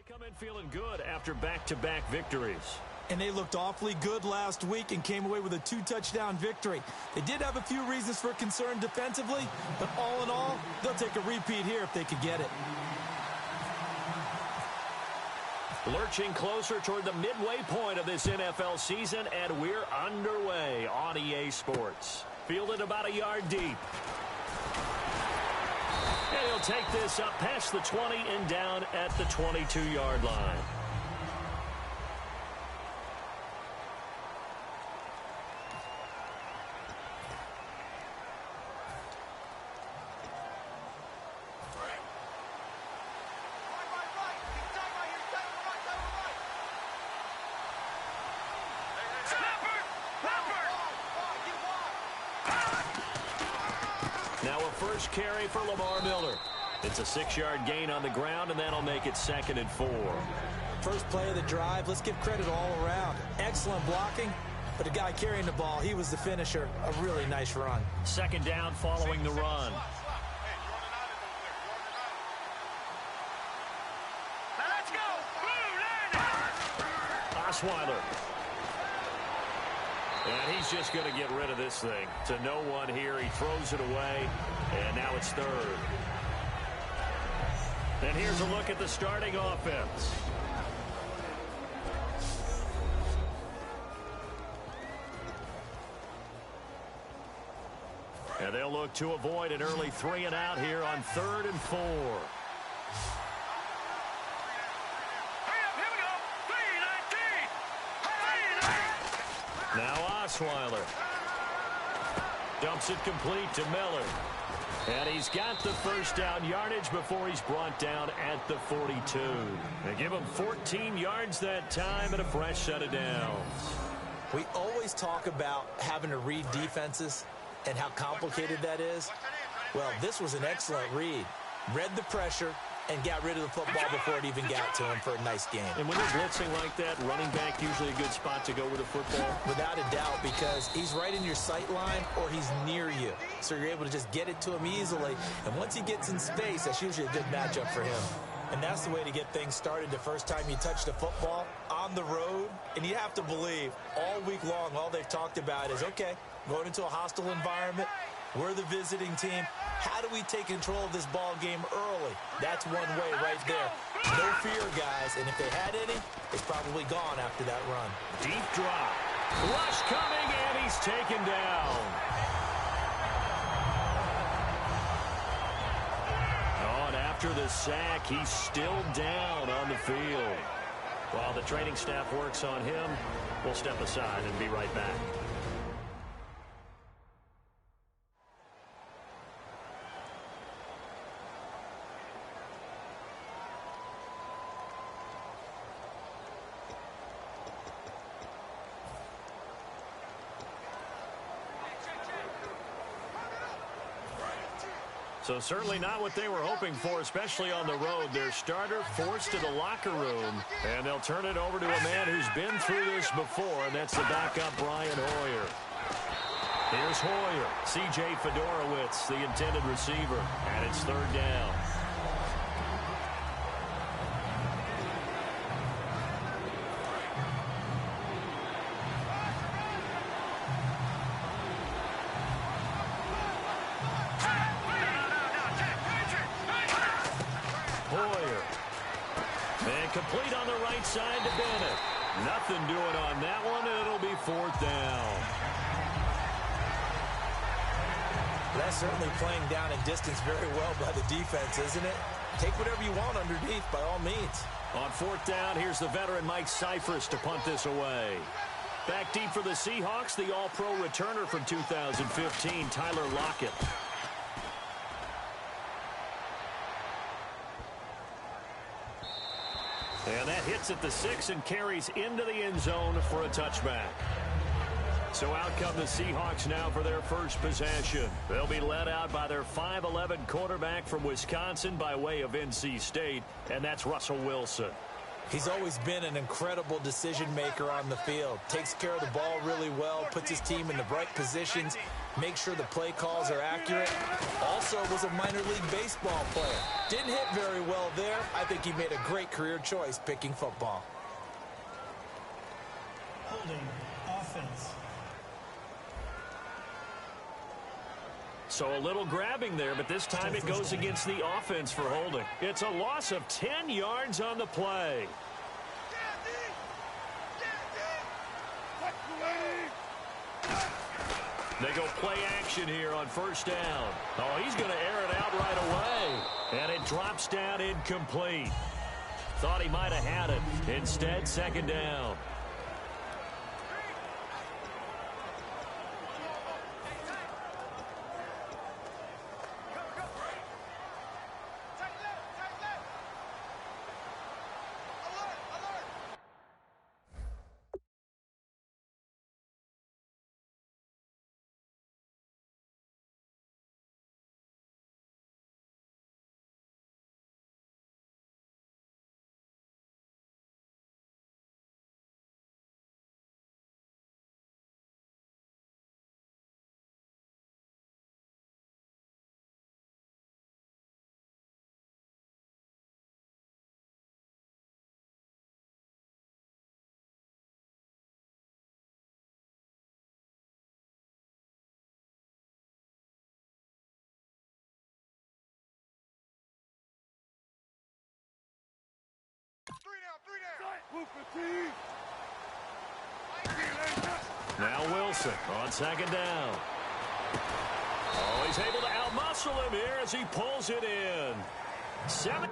come in feeling good after back-to-back victories. And they looked awfully good last week and came away with a 2-touchdown victory. They did have a few reasons for concern defensively, but all in all, they'll take a repeat here if they could get it. Lurching closer toward the midway point of this NFL season, and we're underway on EA Sports. Fielded about a yard deep. And he'll take this up past the 20 and down at the 22-yard line. Now a first carry for Lamar Miller. It's a 6-yard gain on the ground, and that'll make it 2nd and 4. First play of the drive, let's give credit all around. Excellent blocking, but the guy carrying the ball, he was the finisher. A really nice run. 2nd down following the run. Let's go! Osweiler. And he's just going to get rid of this thing. To no one here. He throws it away, and now it's 3rd. And here's a look at the starting offense. And they'll look to avoid an early 3-and-out here on 3rd and 4. Now Osweiler dumps it complete to Miller. And he's got the first down yardage before he's brought down at the 42. They give him 14 yards that time and a fresh set of downs. We always talk about having to read defenses and how complicated that is. Well, this was an excellent read. Read the pressure and got rid of the football before it even got to him for a nice game. And when you're blitzing like that, running back usually a good spot to go with the football? Without a doubt, because he's right in your sight line or he's near you. So you're able to just get it to him easily. And once he gets in space, that's usually a good matchup for him. And that's the way to get things started the first time you touch the football on the road. And you have to believe all week long, all they've talked about is, okay, going into a hostile environment, we're the visiting team. How do we take control of this ball game early? That's one way right there. No fear, guys. And if they had any, it's probably gone after that run. Deep drop. Rush coming, and he's taken down. Oh, and after the sack, he's still down on the field. While the training staff works on him, we'll step aside and be right back. So certainly not what they were hoping for, especially on the road. Their starter forced to the locker room, and they'll turn it over to a man who's been through this before, and that's the backup Brian Hoyer. Here's Hoyer. C.J. Fedorowicz, the intended receiver, and it's 3rd down. Complete on the right side to Bennett. Nothing doing on that one, and it'll be 4th down. That's certainly playing down in distance very well by the defense, isn't it? Take whatever you want underneath, by all means. On 4th down, here's the veteran Mike Cyphers to punt this away. Back deep for the Seahawks, the All-Pro returner from 2015, Tyler Lockett. And that hits at the 6 and carries into the end zone for a touchback. So out come the Seahawks now for their first possession. They'll be led out by their 5'11" quarterback from Wisconsin by way of NC State, and that's Russell Wilson. He's always been an incredible decision maker on the field. Takes care of the ball really well, puts his team in the right positions, make sure the play calls are accurate. Also was a minor league baseball player. Didn't hit very well there. I think he made a great career choice picking football. Holding offense. So a little grabbing there, but this time it goes against the offense for holding. It's a loss of 10 yards on the play. They go play action here on first down. Oh, he's going to air it out right away. And it drops down incomplete. Thought he might have had it. Instead, second down. Now Wilson on second down. Oh, he's able to outmuscle him here as he pulls it in. 7.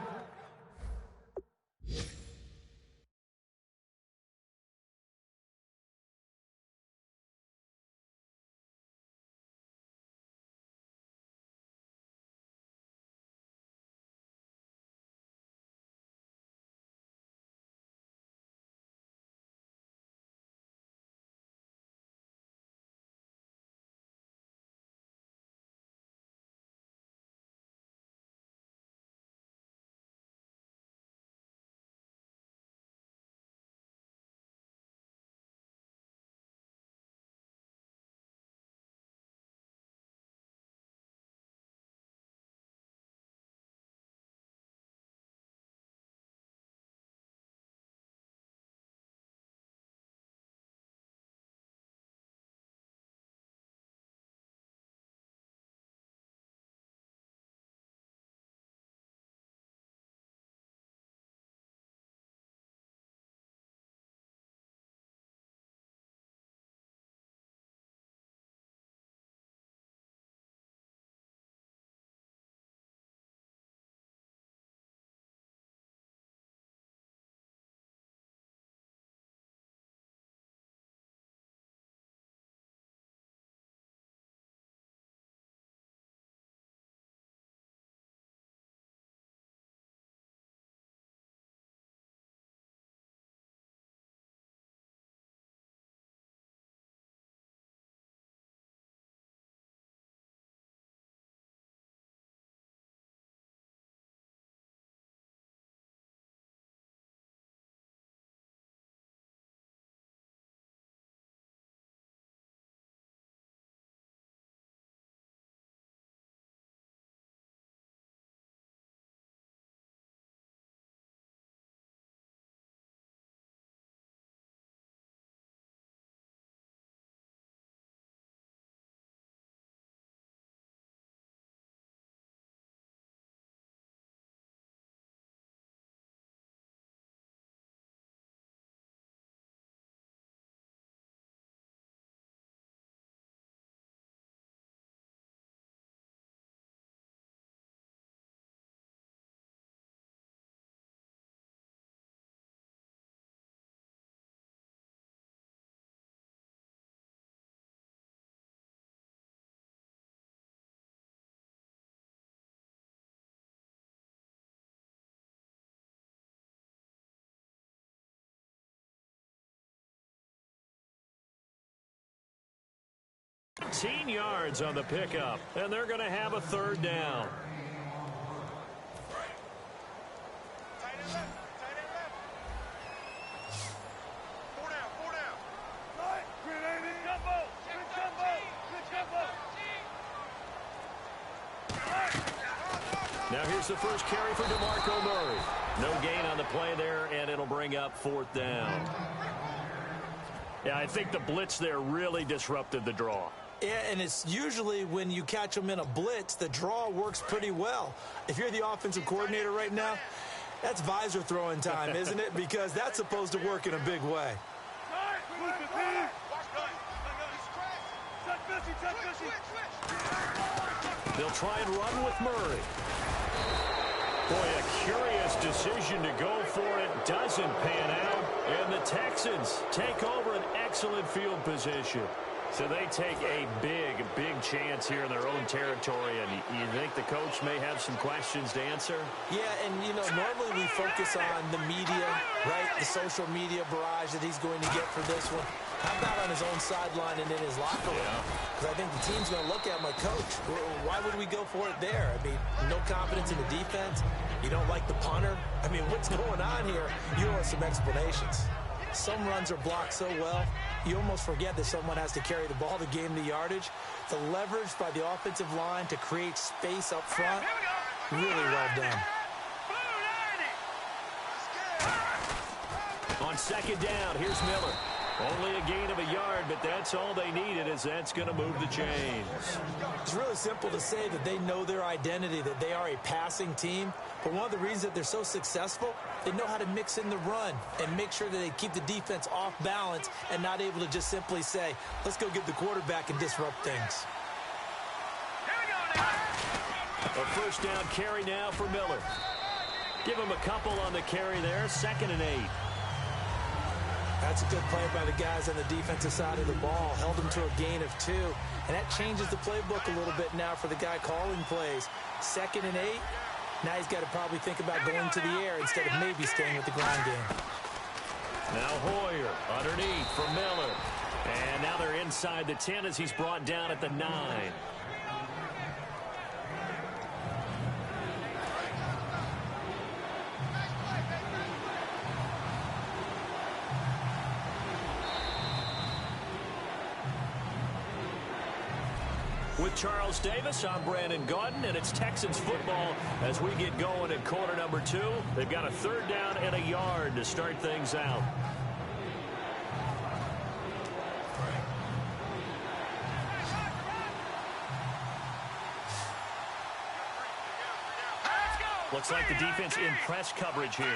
Yards on the pickup, and they're going to have a third down. Here's the first carry for DeMarco Murray. No gain on the play there, and it'll bring up 4th down. Yeah, I think the blitz there really disrupted the draw. Yeah, and it's usually when you catch them in a blitz, the draw works pretty well. If you're the offensive coordinator right now, that's visor throwing time, isn't it? Because that's supposed to work in a big way. They'll try and run with Murray. Boy, a curious decision to go for it. Doesn't pan out. And the Texans take over an excellent field position. So they take a big chance here in their own territory. And you think the coach may have some questions to answer? Yeah, and, you know, normally we focus on the media, right? The social media barrage that he's going to get for this one. How about on his own sideline and in his locker room? Because I think the team's going to look at my coach. Why would we go for it there? I mean, no confidence in the defense. You don't like the punter. I mean, what's going on here? You owe us some explanations. Some runs are blocked so well, you almost forget that someone has to carry the ball to gain the yardage. The leverage by the offensive line to create space up front, really well done. On 2nd down, here's Miller. Only a gain of a yard, but that's all they needed, as that's going to move the chains. It's really simple to say that they know their identity, that they are a passing team. But one of the reasons that they're so successful, they know how to mix in the run and make sure that they keep the defense off balance and not able to just simply say, let's go get the quarterback and disrupt things. A 1st down carry now for Miller. Give him a couple on the carry there, 2nd and 8. That's a good play by the guys on the defensive side of the ball. Held them to a gain of 2. And that changes the playbook a little bit now for the guy calling plays. 2nd and 8. Now he's got to probably think about going to the air instead of maybe staying with the ground game. Now Hoyer underneath for Miller. And now they're inside the 10 as he's brought down at the 9. With Charles Davis, I'm Brandon Gaudin, and it's Texans football as we get going at quarter number 2. They've got a 3rd down and a yard to start things out. Looks like the defense in press coverage here.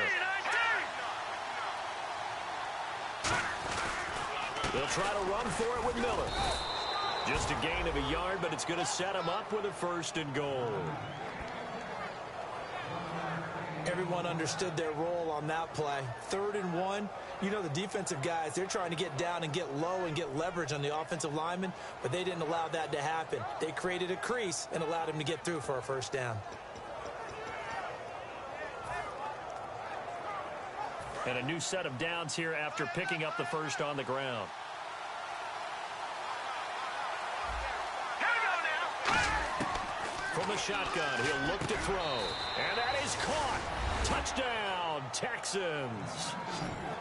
They'll try to run for it with Miller. Just a gain of a yard, but it's going to set him up with a 1st and goal. Everyone understood their role on that play. 3rd and 1. You know, the defensive guys, they're trying to get down and get low and get leverage on the offensive lineman, but they didn't allow that to happen. They created a crease and allowed him to get through for a 1st down. And a new set of downs here after picking up the 1st on the ground. From the shotgun, he'll look to throw. And that is caught. Touchdown, Texans.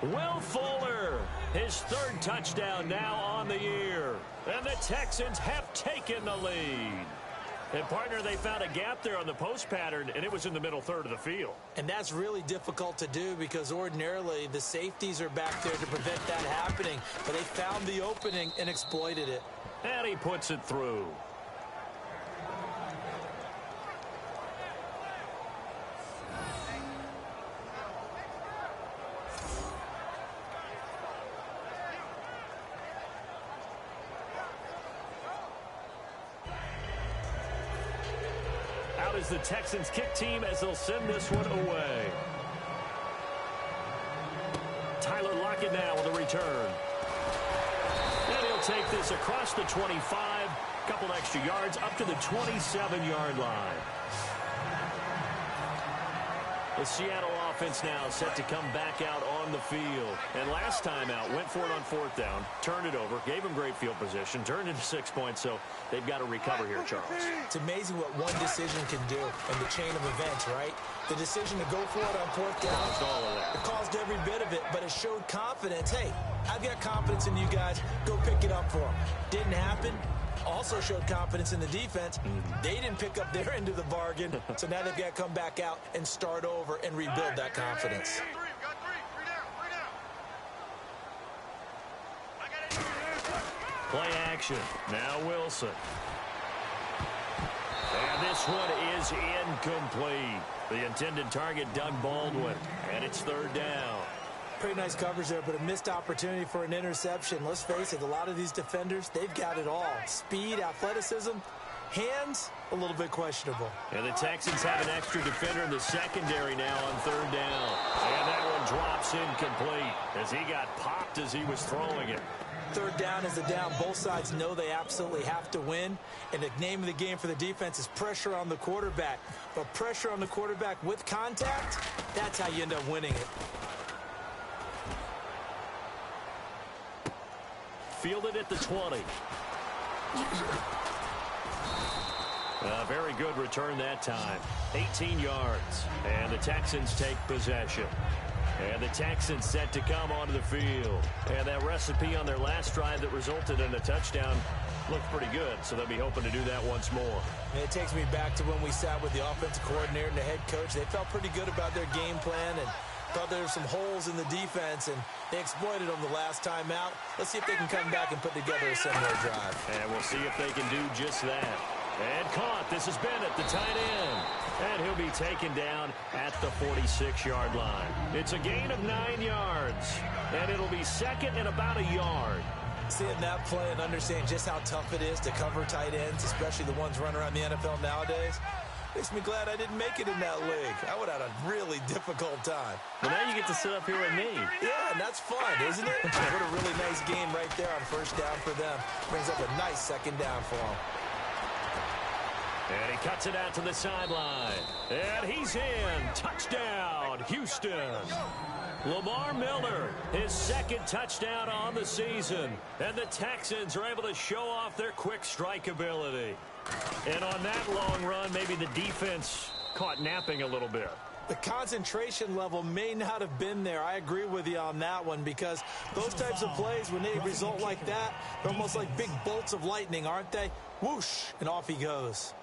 Will Fuller, his 3rd touchdown now on the year. And the Texans have taken the lead. And, partner, they found a gap there on the post pattern, and it was in the middle 3rd of the field. And that's really difficult to do because ordinarily the safeties are back there to prevent that happening. But they found the opening and exploited it. And he puts it through. Out is the Texans kick team as they'll send this one away. Tyler Lockett now with a return. And he'll take this across the 25, couple extra yards up to the 27-yard line. The Seattle offense now set to come back out on the field. And last time out, went for it on 4th down, turned it over, gave them great field position, turned into 6 points, so they've got to recover here, Charles. It's amazing what one decision can do in the chain of events, right? The decision to go for it on 4th down, caused all of that. It caused every bit of it, but it showed confidence. Hey, I've got confidence in you guys. Go pick it up for them. Didn't happen. also showed confidence in the defense. They didn't pick up their end of the bargain, so now they've got to come back out and start over and rebuild that confidence. Play action. Now Wilson. And this one is incomplete. The intended target, Doug Baldwin. And it's third down. Pretty nice coverage there, but a missed opportunity for an interception. Let's face it, a lot of these defenders, they've got it all. Speed, athleticism, hands, a little bit questionable. And the Texans have an extra defender in the secondary now on third down. And that one drops incomplete as he got popped as he was throwing it. Third down is the down. Both sides know they absolutely have to win. And the name of the game for the defense is pressure on the quarterback. But pressure on the quarterback with contact, that's how you end up winning it. Fielded at the 20. A very good return that time. 18 yards. And the Texans take possession. And the Texans set to come onto the field. And that recipe on their last drive that resulted in a touchdown looked pretty good, so they'll be hoping to do that once more. And it takes me back to when we sat with the offensive coordinator and the head coach. They felt pretty good about their game plan and thought there were some holes in the defense, and they exploited them the last time out. Let's see if they can come back and put together a similar drive. And we'll see if they can do just that. And caught. This is Bennett, the tight end. And he'll be taken down at the 46-yard line. It's a gain of 9 yards. And it'll be second and about a yard. Seeing that play and understanding just how tough it is to cover tight ends, especially the ones running around the NFL nowadays, makes me glad I didn't make it in that league. I would have had a really difficult time. Well, now you get to sit up here with me. Yeah, and that's fun, isn't it? What a really nice game right there on first down for them. Brings up a nice second down for them. And he cuts it out to the sideline. And he's in. Touchdown, Houston. Lamar Miller, his second touchdown on the season. And the Texans are able to show off their quick strike ability. And on that long run, maybe the defense caught napping a little bit. The concentration level may not have been there. I agree with you on that one, because those types of plays, when they result like that, they're almost like big bolts of lightning, aren't they? Whoosh, and off he goes.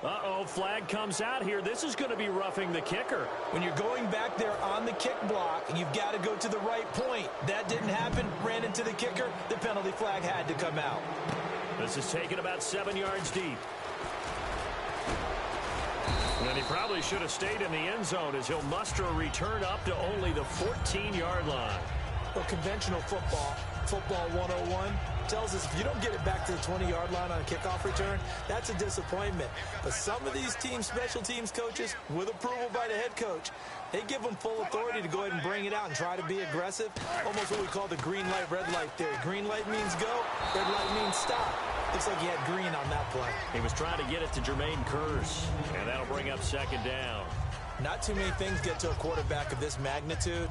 Uh-oh, flag comes out here. This is going to be roughing the kicker. When you're going back there on the kick block, you've got to go to the right point. That didn't happen, ran into the kicker. The penalty flag had to come out. This is taken about 7 yards deep. And he probably should have stayed in the end zone as he'll muster a return up to only the 14-yard line. Well, conventional football 101, tells us if you don't get it back to the 20-yard line on a kickoff return, that's a disappointment. But some of these teams, special teams coaches, with approval by the head coach, they give them full authority to go ahead and bring it out and try to be aggressive. Almost what we call the green light, red light theory. Green light means go, red light means stop. Looks like he had green on that play. He was trying to get it to Jermaine Kearse, and that'll bring up second down. Not too many things get to a quarterback of this magnitude,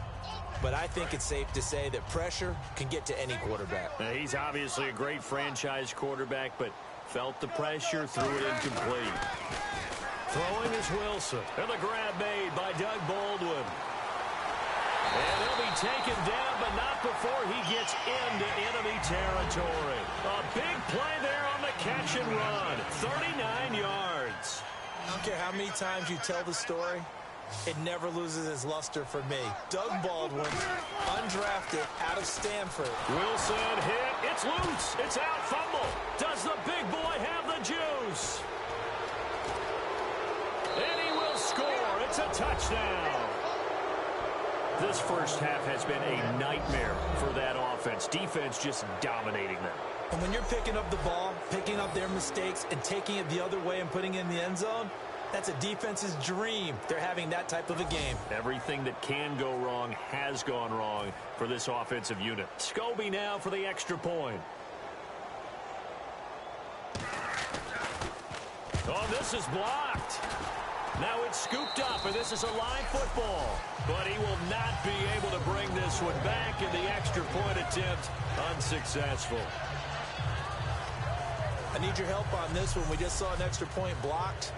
but I think it's safe to say that pressure can get to any quarterback. Now, he's obviously a great franchise quarterback, but felt the pressure, threw it incomplete. Throwing is Wilson, and the grab made by Doug Baldwin. And he'll be taken down, but not before he gets into enemy territory. A big play there on the catch and run. 39 yards. I don't care how many times you tell the story, it never loses its luster for me. Doug Baldwin, undrafted, out of Stanford. Wilson hit. It's loose. It's out. Fumble. Does the big boy have the juice? And he will score. It's a touchdown. This first half has been a nightmare for that offense. Defense just dominating them. And when you're picking up the ball, picking up their mistakes, and taking it the other way and putting it in the end zone, that's a defense's dream. They're having that type of a game. Everything that can go wrong has gone wrong for this offensive unit. Scobie now for the extra point. Oh, this is blocked. Now it's scooped up, and this is a live football. But he will not be able to bring this one back, in the extra point attempt unsuccessful. I need your help on this one. We just saw an extra point blocked.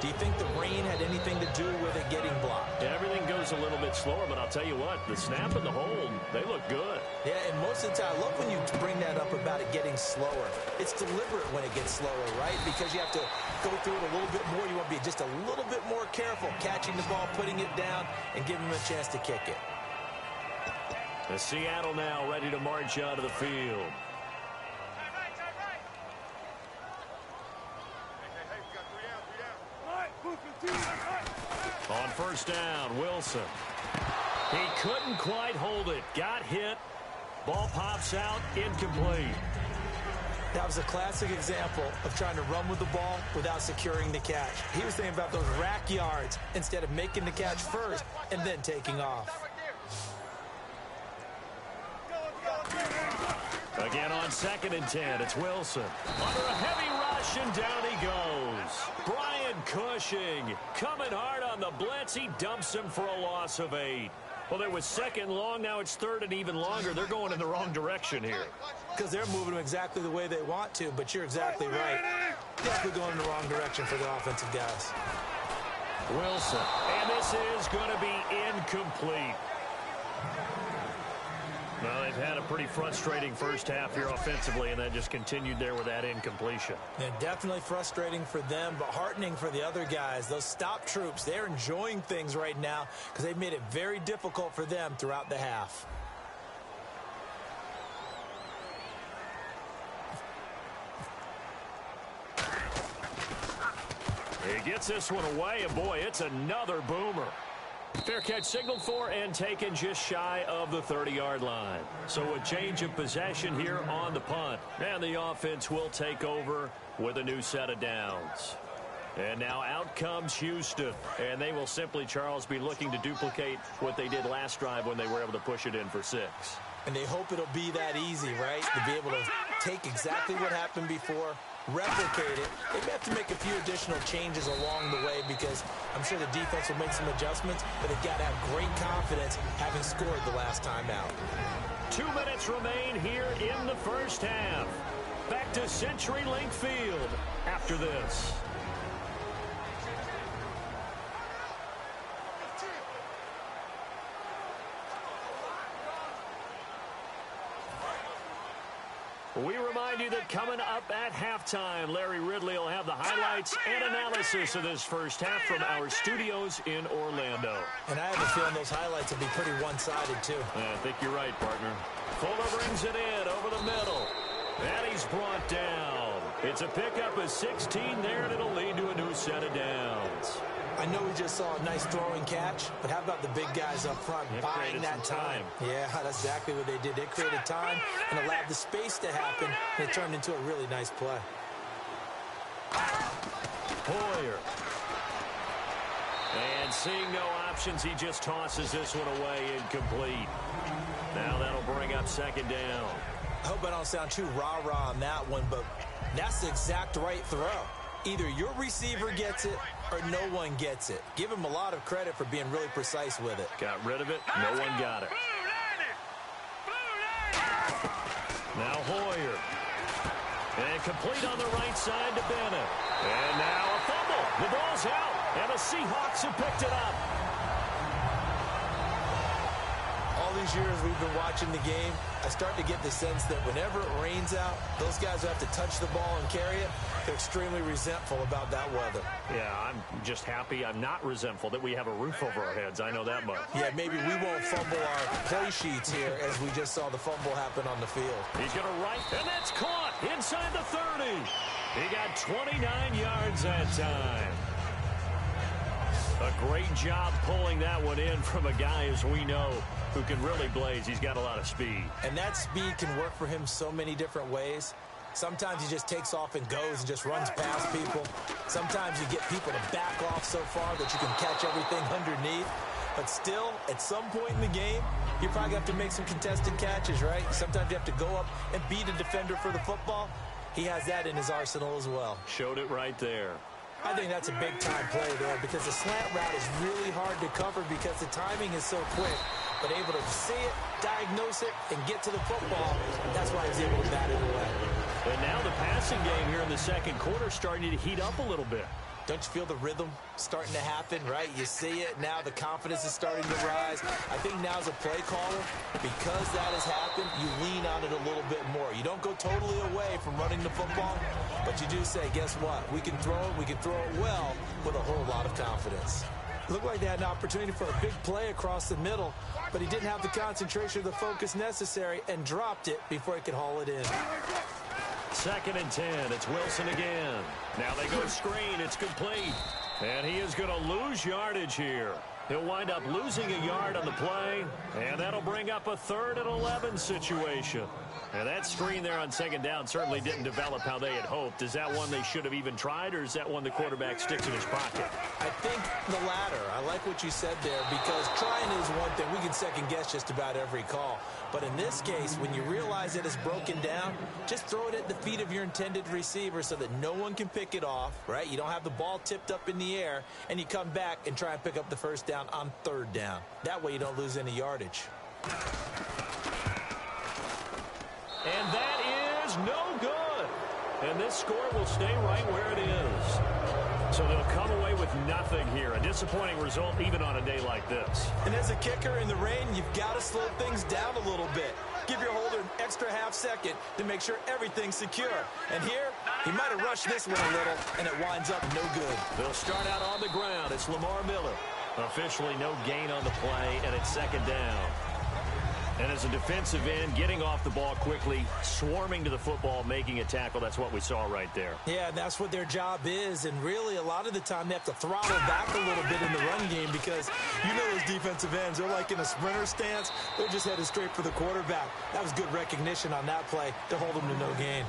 Do you think the rain had anything to do with it getting blocked? Everything goes was a little bit slower, but I'll tell you what, the snap and the hold, they look good. Yeah, and most of the time, I love when you bring that up about it getting slower. It's deliberate when it gets slower, right? Because you have to go through it a little bit more. You want to be just a little bit more careful catching the ball, putting it down, and giving him a chance to kick it. The Seattle now ready to march out of the field. On first down, Wilson. He couldn't quite hold it. Got hit. Ball pops out, incomplete. That was a classic example of trying to run with the ball without securing the catch. He was thinking about those rack yards instead of making the catch first and then taking off. Again on 2nd and 10, it's Wilson. Under a heavy rush, and down he goes. Brian Cushing coming hard on the blitz. He dumps him for a loss of 8. Well, it was 2nd long. Now it's 3rd and even longer. They're going in the wrong direction here. Because they're moving them exactly the way they want to, but you're exactly right. Definitely going in the wrong direction for the offensive guys. Wilson, and this is going to be incomplete. Well, they've had a pretty frustrating first half here offensively, and then just continued there with that incompletion. Yeah, definitely frustrating for them, but heartening for the other guys. Those stop troops, they're enjoying things right now because they've made it very difficult for them throughout the half. He gets this one away, and boy, it's another boomer. Fair catch signaled for and taken just shy of the 30-yard line. So a change of possession here on the punt. And the offense will take over with a new set of downs. And now out comes Houston. And they will simply, Charles, be looking to duplicate what they did last drive when they were able to push it in for 6. And they hope it'll be that easy, right? To be able to take exactly what happened before, replicate it. They may have to make a few additional changes along the way because I'm sure the defense will make some adjustments, but they've got to have great confidence having scored the last time out. 2 minutes remain here in the first half. Back to CenturyLink Field after this. We remind you that coming up at halftime, Larry Ridley will have the highlights and analysis of this first half from our studios in Orlando. And I have a feeling those highlights will be pretty one-sided, too. I think you're right, partner. Fuller brings it in over the middle. And he's brought down. It's a pickup of 16 there, and it'll lead to a new set of downs. I know we just saw a nice throwing catch, but how about the big guys up front buying that time? Yeah, that's exactly what they did. They created time and allowed the space to happen, and it turned into a really nice play. Hoyer. And seeing no options, he just tosses this one away, incomplete. Now that'll bring up 2nd down. I hope I don't sound too rah-rah on that one, but that's the exact right throw. Either your receiver gets it or no one gets it. Give him a lot of credit for being really precise with it. Got rid of it. No one got it. Now Hoyer. And complete on the right side to Bennett. And now a fumble. The ball's out. And the Seahawks have picked it up. All these years we've been watching the game, I start to get the sense that whenever it rains out, those guys who have to touch the ball and carry it, they're extremely resentful about that weather. Yeah, I'm just happy. I'm not resentful that we have a roof over our heads. I know that much. Yeah, maybe we won't fumble our play sheets here as we just saw the fumble happen on the field. He's going to right, and that's caught inside the 30. He got 29 yards that time. A great job pulling that one in from a guy, as we know, who can really blaze. He's got a lot of speed. And that speed can work for him so many different ways. Sometimes he just takes off and goes and just runs past people. Sometimes you get people to back off so far that you can catch everything underneath. But still, at some point in the game, you probably have to make some contested catches, right? Sometimes you have to go up and beat a defender for the football. He has that in his arsenal as well. Showed it right there. I think that's a big-time play there because the slant route is really hard to cover because the timing is so quick. But able to see it, diagnose it, and get to the football, that's why he's able to bat it away. And now the passing game here in the second quarter starting to heat up a little bit. Don't you feel the rhythm starting to happen, right? You see it. Now the confidence is starting to rise. I think now as a play caller, because that has happened, you lean on it a little bit more. You don't go totally away from running the football, but you do say, guess what? We can throw it well with a whole lot of confidence. Looked like they had an opportunity for a big play across the middle, but he didn't have the concentration or the focus necessary and dropped it before he could haul it in. 2nd and 10. It's Wilson again. Now they go screen. It's complete. And he is going to lose yardage here. He'll wind up losing a yard on the play, and that'll bring up a 3rd and 11 situation. And that screen there on 2nd down certainly didn't develop how they had hoped. Is that one they should have even tried, or is that one the quarterback sticks in his pocket? I think the latter. I like what you said there, because trying is one thing. We can second-guess just about every call. But in this case, when you realize it is broken down, just throw it at the feet of your intended receiver so that no one can pick it off, right? You don't have the ball tipped up in the air, and you come back and try and pick up the 1st down on 3rd down. That way you don't lose any yardage. And that is no good. And this score will stay right where it is. So they'll come away with nothing here. A disappointing result even on a day like this. And as a kicker in the rain, you've got to slow things down a little bit. Give your holder an extra half second to make sure everything's secure. And here, he might have rushed this one a little, and it winds up no good. They'll start out on the ground. It's Lamar Miller. Officially no gain on the play, and it's 2nd down. And as a defensive end, getting off the ball quickly, swarming to the football, making a tackle, that's what we saw right there. Yeah, that's what their job is. And really, a lot of the time, they have to throttle back a little bit in the run game because you know those defensive ends, they're like in a sprinter stance. They're just headed straight for the quarterback. That was good recognition on that play to hold them to no gain.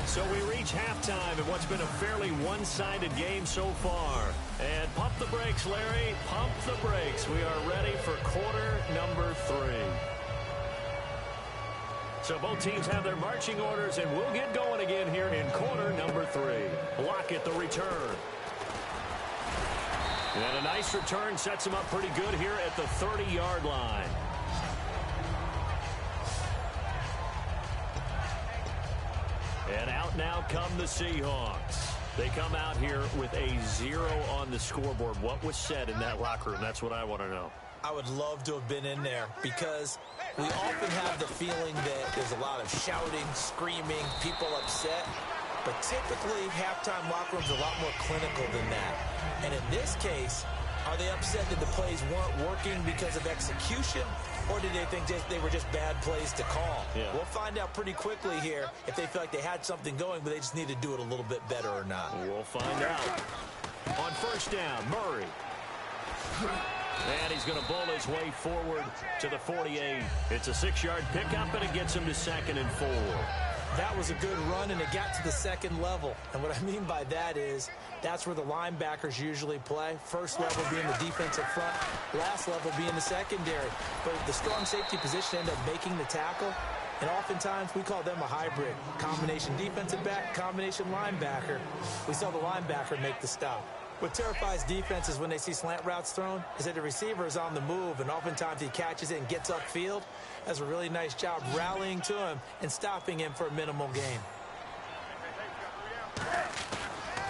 So we reach halftime in what's been a fairly one-sided game so far. And pump the brakes, Larry. Pump the brakes. We are ready for quarter number 3. So both teams have their marching orders, and we'll get going again here in quarter number 3. Lockett the return. And a nice return sets him up pretty good here at the 30-yard line. And out now come the Seahawks. They come out here with a 0 on the scoreboard. What was said in that locker room? That's what I want to know. I would love to have been in there because we often have the feeling that there's a lot of shouting, screaming, people upset. But typically, halftime locker rooms are a lot more clinical than that. And in this case, are they upset that the plays weren't working because of execution, or did they think they were just bad plays to call? Yeah. We'll find out pretty quickly here if they feel like they had something going, but they just need to do it a little bit better or not. We'll find out. On 1st down, Murray. And he's going to bowl his way forward to the 48. It's a 6-yard pickup, and it gets him to 2nd and 4. That was a good run, and it got to the 2nd level. And what I mean by that is that's where the linebackers usually play. First level being the defensive front, last level being the secondary. But the strong safety position ended up making the tackle. And oftentimes we call them a hybrid. Combination defensive back, combination linebacker. We saw the linebacker make the stop. What terrifies defenses when they see slant routes thrown is that the receiver is on the move, and oftentimes he catches it and gets upfield. Does a really nice job rallying to him and stopping him for a minimal gain.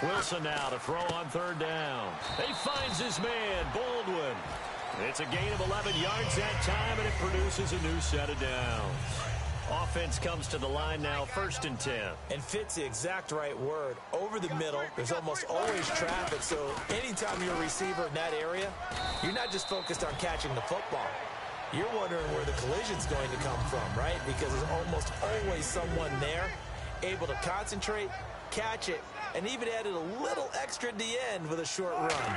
Wilson now to throw on 3rd down. He finds his man, Baldwin. It's a gain of 11 yards that time, and it produces a new set of downs. Offense comes to the line now, 1st and 10. And fits the exact right word. Over the middle, there's almost always traffic, so anytime you're a receiver in that area, you're not just focused on catching the football. You're wondering where the collision's going to come from, right? Because there's almost always someone there able to concentrate, catch it, and even added a little extra at the end with a short run.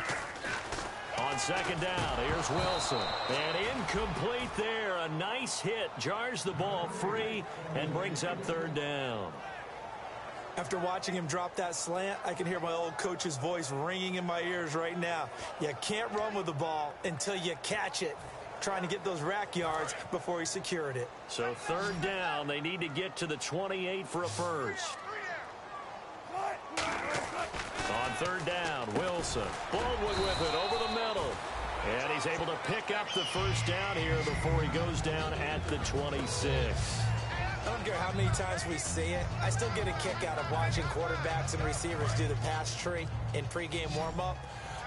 On 2nd down, here's Wilson. And incomplete there. A nice hit. Jars the ball free and brings up 3rd down. After watching him drop that slant, I can hear my old coach's voice ringing in my ears right now. You can't run with the ball until you catch it. Trying to get those rack yards before he secured it. So 3rd down, they need to get to the 28 for a first. On 3rd down, Wilson. Baldwin with it over the middle. And he's able to pick up the 1st down here before he goes down at the 26. I don't care how many times we see it. I still get a kick out of watching quarterbacks and receivers do the pass tree in pregame warm-up.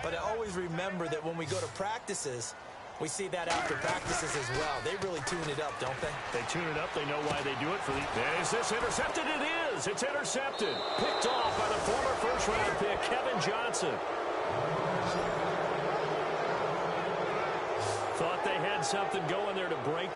But I always remember that when we go to practices, we see that after practices as well. They really tune it up, don't they? They tune it up. They know why they do it. Is this intercepted? It is. It's intercepted. Picked off by the former first-round pick, Kevin Johnson. Thought they had something going there to break